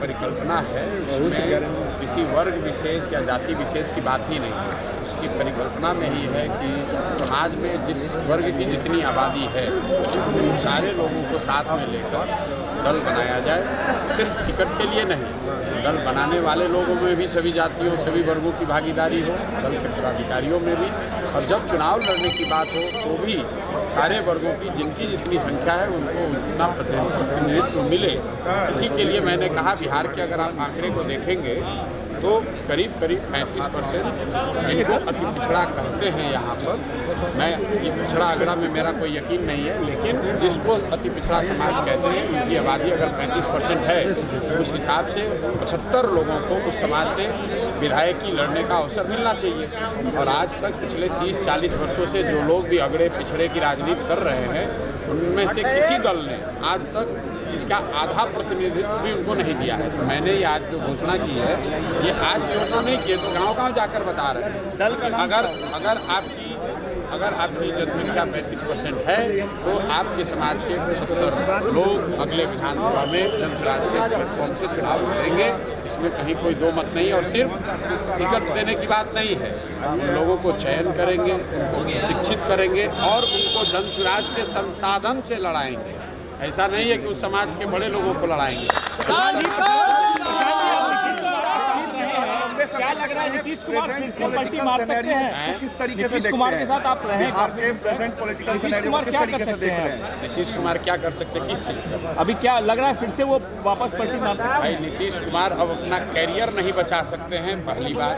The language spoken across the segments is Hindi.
परिकल्पना है उसमें किसी वर्ग विशेष या जाति विशेष की बात ही नहीं है। उसकी परिकल्पना में ही है कि समाज में जिस वर्ग की जितनी आबादी है उन सारे लोगों को साथ में लेकर दल बनाया जाए। सिर्फ टिकट के लिए नहीं, दल बनाने वाले लोगों में भी सभी जातियों सभी वर्गों की भागीदारी हो, दल के पदाधिकारियों में भी, और जब चुनाव लड़ने की बात हो तो भी सारे वर्गों की जिनकी जितनी संख्या है उनको उतना प्रतिनिधित्व मिले। इसी के लिए मैंने कहा बिहार के अगर आप आंकड़े को देखेंगे तो करीब 35% इनको अति पिछड़ा कहते हैं यहाँ पर। मैं ये पिछड़ा आंकड़ा में मेरा कोई यकीन नहीं है, लेकिन जिसको अति पिछड़ा समाज कहते हैं उनकी आबादी अगर 35% है उस हिसाब से 75 लोगों को उस समाज से विधायकी लड़ने का अवसर मिलना चाहिए। और आज तक पिछले 30-40 वर्षों से जो लोग भी अगड़े पिछड़े की राजनीति कर रहे हैं उनमें से किसी दल ने आज तक इसका आधा प्रतिनिधित्व भी उनको नहीं दिया है। तो मैंने ये आज जो घोषणा की है ये आज की घोषणा नहीं की, तो गाँव-गाँव जाकर बता रहे हैं अगर आपकी जनसंख्या 35% है तो आपके समाज के 75 लोग अगले विधानसभा में जनसुराज के प्लेटफॉर्म से चुनाव लड़ेंगे। इसमें कहीं कोई दो मत नहीं, और सिर्फ टिकट देने की बात नहीं है, उन लोगों को चयन करेंगे, उनको शिक्षित करेंगे और उनको जनसुराज के संसाधन से लड़ाएंगे। ऐसा नहीं है कि उस समाज के बड़े लोगों को लड़ाएंगे। क्या लग रहा है नीतीश कुमार फिर से पलटी मार सकते हैं? किस तरीके से नीतीश कुमार के साथ आप रहे आपके प्रेजेंट पॉलिटिकल नीतीश कुमार क्या कर सकते हैं? नीतीश कुमार क्या कर सकते हैं? किस चीज़ का? अभी क्या लग रहा है फिर से वो वापस पलटी मार सकते हैं? भाई नीतीश कुमार अब अपना कैरियर नहीं बचा सकते हैं, पहली बात।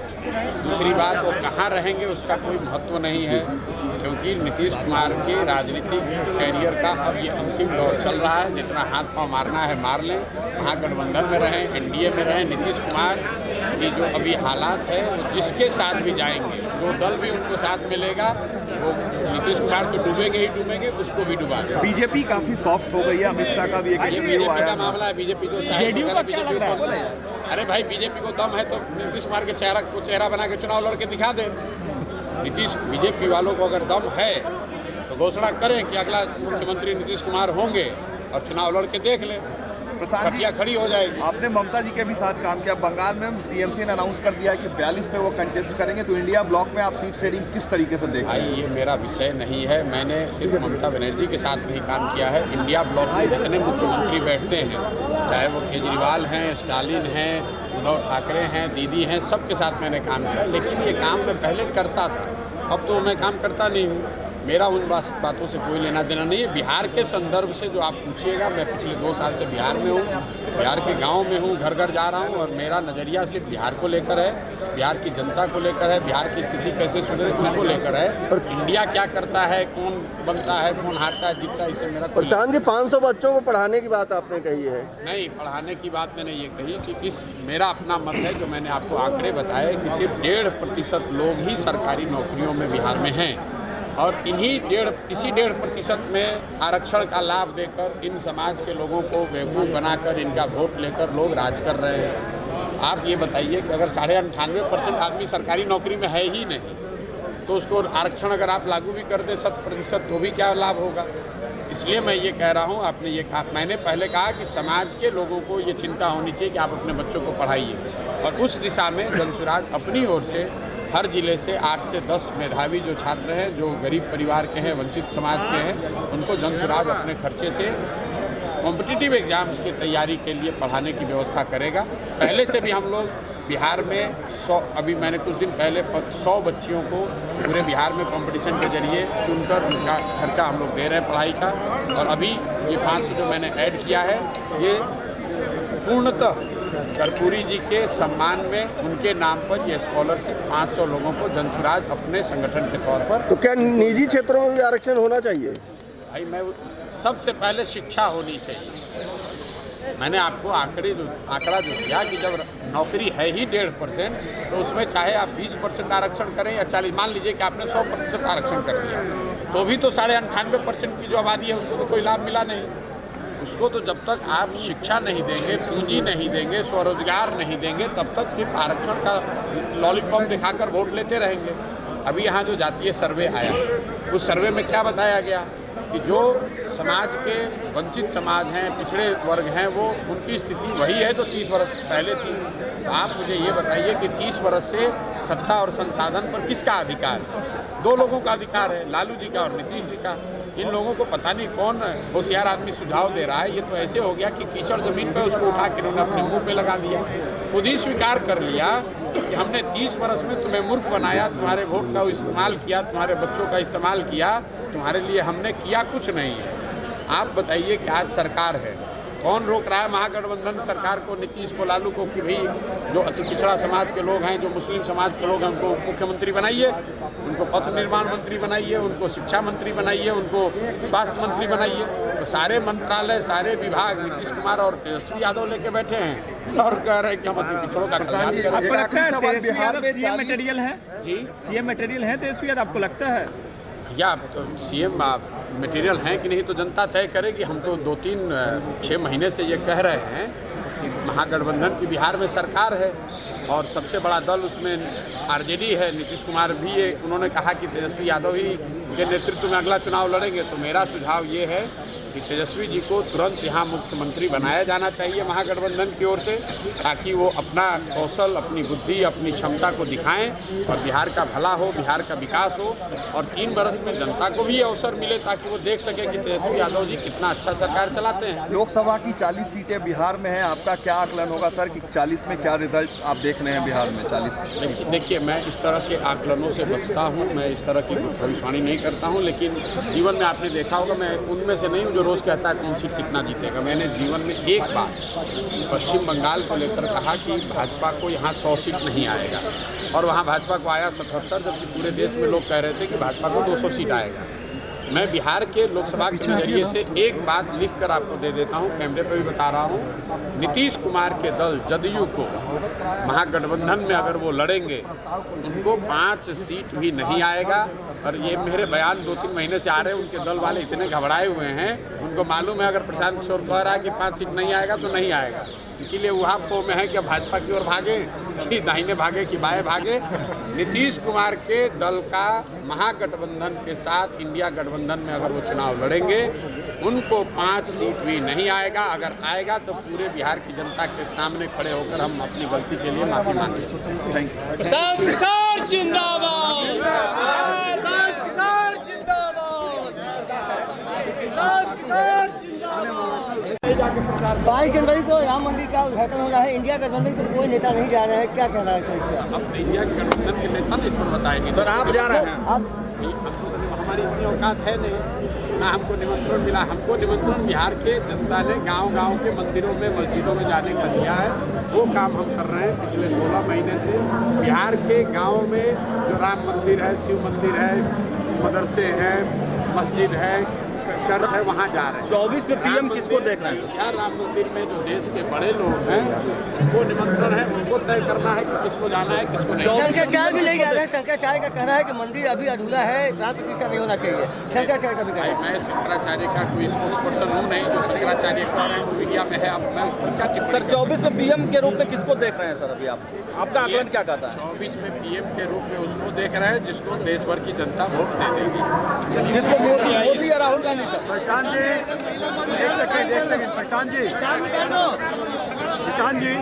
दूसरी बात, वो कहाँ रहेंगे उसका कोई महत्व नहीं है, क्योंकि नीतीश कुमार के राजनीतिक कैरियर का अब ये अंतिम दौर चल रहा है। जितना हाथ पांव मारना है मार लें, महागठबंधन में रहें, एनडीए में रहें। नीतीश कुमार की जो अभी हालात है वो जिसके साथ भी जाएंगे, जो दल भी उनको साथ मिलेगा, वो नीतीश कुमार को डूबेंगे ही डूबेंगे, उसको भी डुबा देंगे। बीजेपी काफी सॉफ्ट हो गई है, अमित शाह का भी एक ये बीजेपी का मामला है। बीजेपी को चाहे अरे भाई बीजेपी को दम है तो नीतीश कुमार के चेहरा बना के चुनाव लड़ के दिखा दे। बीजेपी वालों को अगर दम है तो घोषणा करें कि अगला मुख्यमंत्री नीतीश कुमार होंगे और चुनाव लड़ के देख लें, पार्टियां खड़ी हो जाएगी। आपने ममता जी के भी साथ काम किया। बंगाल में टीएमसी ने अनाउंस कर दिया कि 42 पे वो कंटेस्ट करेंगे, तो इंडिया ब्लॉक में आप सीट शेयरिंग किस तरीके से देखें? भाई ये मेरा विषय नहीं है, मैंने सिर्फ ममता बनर्जी के साथ नहीं काम किया है। इंडिया ब्लॉक में जितने मुख्यमंत्री बैठते हैं, चाहे वो केजरीवाल हैं, स्टालिन हैं, उद्धव ठाकरे हैं, दीदी हैं, सबके साथ मैंने काम किया। लेकिन ये काम मैं पहले करता था, अब तो मैं काम करता नहीं हूँ। मेरा उन बातों से कोई लेना देना नहीं है। बिहार के संदर्भ से जो आप पूछिएगा, मैं पिछले 2 साल से बिहार में हूँ, बिहार के गांव में हूँ, घर घर जा रहा हूँ, और मेरा नज़रिया सिर्फ बिहार को लेकर है, बिहार की जनता को लेकर है, बिहार की स्थिति कैसे सुधरे उसको लेकर है। और इंडिया क्या करता है, कौन बनता है, कौन हारता है, जीतता है, इससे मेरा कोई। प्रधान जी 500 बच्चों को पढ़ाने की बात आपने कही है। नहीं, पढ़ाने की बात मैंने ये कही कि मेरा अपना मत है, जो मैंने आपको आंकड़े बताए कि सिर्फ 1.5% लोग ही सरकारी नौकरियों में बिहार में हैं, और इसी 1.5% में आरक्षण का लाभ देकर इन समाज के लोगों को बेवकूफ़ बनाकर इनका वोट लेकर लोग राज कर रहे हैं। आप ये बताइए कि अगर 98.5% आदमी सरकारी नौकरी में है ही नहीं, तो उसको आरक्षण अगर आप लागू भी कर दें 100%, तो भी क्या लाभ होगा? इसलिए मैं ये कह रहा हूँ, आपने ये कहा, मैंने पहले कहा कि समाज के लोगों को ये चिंता होनी चाहिए कि आप अपने बच्चों को पढ़ाइए, और उस दिशा में जनसुराज अपनी ओर से हर जिले से 8 से 10 मेधावी जो छात्र हैं, जो गरीब परिवार के हैं, वंचित समाज के हैं, उनको जनसुराज अपने खर्चे से कॉम्पिटिटिव एग्जाम्स की तैयारी के लिए पढ़ाने की व्यवस्था करेगा। पहले से भी हम लोग बिहार में 100, अभी मैंने कुछ दिन पहले 100 बच्चियों को पूरे बिहार में कंपटीशन के जरिए चुनकर उनका खर्चा हम लोग दे रहे हैं पढ़ाई का। और अभी ये 500 जो मैंने ऐड किया है, ये पूर्णतः कर्पूरी जी के सम्मान में उनके नाम पर ये स्कॉलरशिप 500 लोगों को जनसुराज अपने संगठन के तौर पर। तो क्या निजी क्षेत्रों में भी आरक्षण होना चाहिए? भाई मैं सबसे पहले शिक्षा होनी चाहिए। मैंने आपको आंकड़ा जो दिया कि जब नौकरी है ही 1.5%, तो उसमें चाहे आप 20% आरक्षण करें या 40, मान लीजिए कि आपने 100% आरक्षण कर दिया, तो भी तो 98.5% की जो आबादी है उसको तो कोई लाभ मिला नहीं। उसको तो जब तक आप शिक्षा नहीं देंगे, पूंजी नहीं देंगे, स्वरोजगार नहीं देंगे, तब तक सिर्फ आरक्षण का लॉलीपॉप दिखाकर वोट लेते रहेंगे। अभी यहाँ जो जातीय सर्वे आया, उस सर्वे में क्या बताया गया कि जो समाज के वंचित समाज हैं, पिछड़े वर्ग हैं, वो उनकी स्थिति वही है जो 30 वर्ष पहले थी। तो आप मुझे ये बताइए कि 30 वर्ष से सत्ता और संसाधन पर किसका अधिकार है? 2 लोगों का अधिकार है, लालू जी का और नीतीश जी का। इन लोगों को पता नहीं कौन होशियार आदमी सुझाव दे रहा है। ये तो ऐसे हो गया कि कीचड़ जमीन पर उसको उठा के इन्होंने अपने मुंह पे लगा दिया। खुद ही स्वीकार कर लिया कि हमने 30 वर्ष में तुम्हें मूर्ख बनाया, तुम्हारे वोट का इस्तेमाल किया, तुम्हारे बच्चों का इस्तेमाल किया, तुम्हारे लिए हमने किया कुछ नहीं है। आप बताइए कि आज सरकार है, कौन रोक रहा है महागठबंधन सरकार को, नीतीश को, लालू को कि भाई जो अति पिछड़ा समाज के लोग हैं, जो मुस्लिम समाज के लोग हैं, उनको मुख्यमंत्री बनाइए, उनको पथ निर्माण मंत्री बनाइए, उनको शिक्षा मंत्री बनाइए, उनको स्वास्थ्य मंत्री बनाइए। तो सारे मंत्रालय, सारे विभाग नीतीश कुमार और तेजस्वी यादव लेके बैठे हैं और कह रहे हैं कि हम अति पिछड़ों का कल्याण करें। आपको लगता है बिहार में सीएम मटेरियल है? जी, सीएम मटेरियल है तेजस्वी यादव, आपको लगता है? या तो सीएम मटेरियल हैं कि नहीं तो जनता तय करेगी। हम तो 2-3-6 महीने से ये कह रहे हैं कि महागठबंधन की बिहार में सरकार है और सबसे बड़ा दल उसमें आरजेडी है। नीतीश कुमार भी ये उन्होंने कहा कि तेजस्वी यादव ही के नेतृत्व में अगला चुनाव लड़ेंगे। तो मेरा सुझाव ये है कि तेजस्वी जी को तुरंत यहाँ मुख्यमंत्री बनाया जाना चाहिए महागठबंधन की ओर से, ताकि वो अपना कौशल, अपनी बुद्धि, अपनी क्षमता को दिखाएं और बिहार का भला हो, बिहार का विकास हो और 3 वर्ष में जनता को भी अवसर मिले ताकि वो देख सके कि तेजस्वी यादव जी कितना अच्छा सरकार चलाते हैं। लोकसभा की 40 सीटें बिहार में हैं, आपका क्या आकलन होगा सर कि 40 में क्या रिजल्ट आप देख रहे हैं बिहार में 40? देखिए, मैं इस तरह के आकलनों से बचता हूँ, मैं इस तरह की भविष्यवाणी नहीं करता हूँ, लेकिन जीवन में आपने देखा होगा मैं उनमें से नहीं हूँ रोज़ कहता है कौन सीट कितना जीतेगा। मैंने जीवन में एक बार पश्चिम बंगाल को लेकर कहा कि भाजपा को यहाँ 100 सीट नहीं आएगा और वहाँ भाजपा को आया 77, जबकि पूरे देश में लोग कह रहे थे कि भाजपा को 200 सीट आएगा। मैं बिहार के लोकसभा के नजरिए से एक बात लिख कर आपको दे देता हूँ, कैमरे पर भी बता रहा हूँ। नीतीश कुमार के दल जदयू को महागठबंधन में अगर वो लड़ेंगे उनको 5 सीट भी नहीं आएगा। और ये मेरे बयान 2-3 महीने से आ रहे हैं, उनके दल वाले इतने घबराए हुए हैं, उनको मालूम है अगर प्रशांत किशोर कह रहा है कि 5 सीट नहीं आएगा तो नहीं आएगा। इसीलिए वहाँ पो में है कि भाजपा की ओर भागे कि दाहिने भागे कि बाएं भागे। नीतीश कुमार के दल का महागठबंधन के साथ इंडिया गठबंधन में अगर वो चुनाव लड़ेंगे उनको 5 सीट भी नहीं आएगा। अगर आएगा तो पूरे बिहार की जनता के सामने खड़े होकर हम अपनी गलती के लिए माफी मांगेंगे। किसान जिंदाबाद, किसान जिंदाबाद, किसान जिंदाबाद। 22 जनवरी को राम मंदिर का उद्घाटन हो रहा है, इंडिया गठबंधन के कोई नेता नहीं जा रहे हैं, क्या कहना है सर? अब इंडिया गठबंधन के नेता ने इस पर बताएंगे। सर आप जा रहे हैं? आप हमारी इतनी औकात है नहीं ना, हमको निमंत्रण मिला। हमको निमंत्रण बिहार के जनता ने गांव-गांव के मंदिरों में, मस्जिदों में जाने का दिया है। वो काम हम कर रहे हैं पिछले 16 महीने से। बिहार के गाँव में जो राम मंदिर है, शिव मंदिर है, मदरसे हैं, मस्जिद है, चर्च है, वहाँ जा रहे हैं। 24 में पीएम किसको देखना है? बिहार राम मंदिर में जो देश के बड़े लोग हैं उनको निमंत्रण है, उनको तय करना है कि किसको जाना है, किसको नहीं। शंकराचार्य भी नहीं जा रहे हैं। शंकराचार्य का कहना है कि मंदिर अभी अधूरा है, प्राण प्रतिष्ठा नहीं होना चाहिए। शंकराचार्य का भी कहना है। मैं शंकराचार्य का कोई स्पोक्स पर्सन हूँ नहीं, जो शंकराचार्य कह रहे हैं वो मीडिया में है। अब मैं उस पर क्या टिप्पणी सर 24 में पीएम के रूप में किसको देख रहे हैं सर? अभी आपका आकलन क्या कहता है? 24 में पीएम के रूप में उसको देख रहे हैं जिसको देश भर की जनता वोट दे देगी। जिसको मोदी या राहुल गांधी? सर प्रशांत जी, एक सेकंड प्रशांत जी, प्रशांत जी